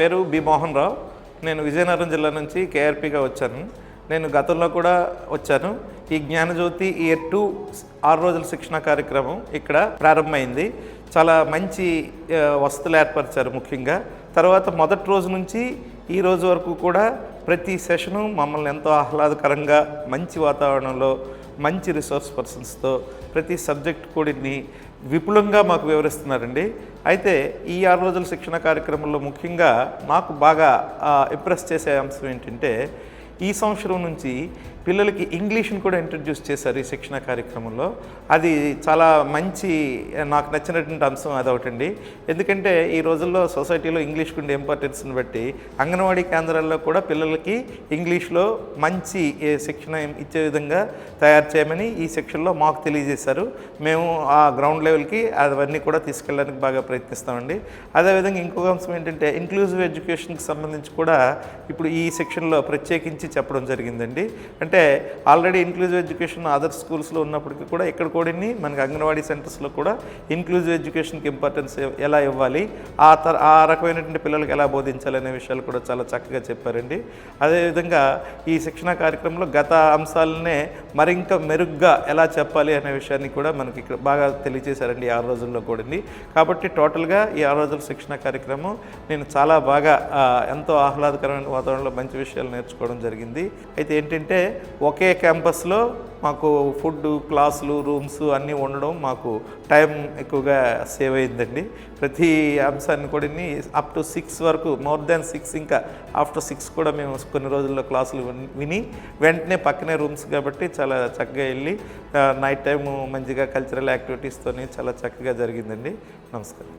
పేరు బి మోహన్ రావు. నేను విజయనగరం జిల్లా నుంచి కేఆర్పిగా వచ్చాను. నేను గతంలో కూడా వచ్చాను. ఈ జ్ఞానజ్యోతి ఇయర్ 2 6 రోజుల శిక్షణ కార్యక్రమం ఇక్కడ ప్రారంభమైంది. చాలా మంచి వసతులు ఏర్పరిచారు. ముఖ్యంగా తర్వాత మొదటి రోజు నుంచి ఈ రోజు వరకు కూడా ప్రతి సెషను మమ్మల్ని ఎంతో ఆహ్లాదకరంగా మంచి వాతావరణంలో మంచి రిసోర్స్ పర్సన్స్తో ప్రతి సబ్జెక్ట్ కూడిని విపులంగా మాకు వివరిస్తున్నారండి. అయితే ఈ 6 రోజుల శిక్షణ కార్యక్రమంలో ముఖ్యంగా నాకు బాగా ఇంప్రెస్ చేసే అంశం ఏంటంటే ఈ సంవత్సరం నుంచి పిల్లలకి ఇంగ్లీష్ని కూడా ఇంట్రడ్యూస్ చేశారు ఈ శిక్షణ కార్యక్రమంలో. అది చాలా మంచి నాకు నచ్చినటువంటి అంశం అదొకటండి. ఎందుకంటే ఈ రోజుల్లో సొసైటీలో ఇంగ్లీష్కి ఉండే ఇంపార్టెన్స్ని బట్టి అంగన్వాడీ కేంద్రాల్లో కూడా పిల్లలకి ఇంగ్లీష్లో మంచి శిక్షణ ఇచ్చే విధంగా తయారు చేయమని ఈ శిక్షణలో మాకు తెలియజేశారు. మేము ఆ గ్రౌండ్ లెవెల్కి అవన్నీ కూడా తీసుకెళ్ళడానికి బాగా ప్రయత్నిస్తామండి. అదేవిధంగా ఇంకొక అంశం ఏంటంటే ఇంక్లూజివ్ ఎడ్యుకేషన్కి సంబంధించి కూడా ఇప్పుడు ఈ శిక్షణలో ప్రత్యేకించి చెప్పడం జరిగిందండి. అంటే ఆల్రెడీ ఇంక్లూజివ్ ఎడ్యుకేషన్ అదర్ స్కూల్స్లో ఉన్నప్పటికీ కూడా ఇక్కడ కూడా మనకి అంగన్వాడీ సెంటర్స్లో కూడా ఇంక్లూజివ్ ఎడ్యుకేషన్కి ఇంపార్టెన్స్ ఎలా ఇవ్వాలి, ఆ రకమైనటువంటి పిల్లలకి ఎలా బోధించాలి అనే విషయాలు కూడా చాలా చక్కగా చెప్పారండి. అదేవిధంగా ఈ శిక్షణ కార్యక్రమంలో గత అంశాలనే మరింత మెరుగ్గా ఎలా చెప్పాలి అనే విషయాన్ని కూడా మనకి ఇక్కడ బాగా తెలియజేశారండి ఈ 6 రోజుల్లో కూడా. కాబట్టి టోటల్గా ఈ 6 రోజుల శిక్షణ కార్యక్రమం నేను చాలా బాగా ఎంతో ఆహ్లాదకరమైన వాతావరణంలో మంచి విషయాలు నేర్చుకోవడం జరిగింది. అయితే ఏంటంటే ఒకే క్యాంపస్లో మాకు ఫుడ్, క్లాసులు, రూమ్స్ అన్నీ ఉండడం మాకు టైం ఎక్కువగా సేవ్ అయిందండి. ప్రతి అంశాన్ని కూడా అప్ టు 6 వరకు, మోర్ దాన్ 6, ఇంకా ఆఫ్టర్ 6 కూడా మేము కొన్ని రోజుల్లో క్లాసులు విని వెంటనే పక్కనే రూమ్స్ కాబట్టి చాలా చక్కగా వెళ్ళి నైట్ టైము మంచిగా కల్చరల్ యాక్టివిటీస్తో చాలా చక్కగా జరిగిందండి. నమస్కారం.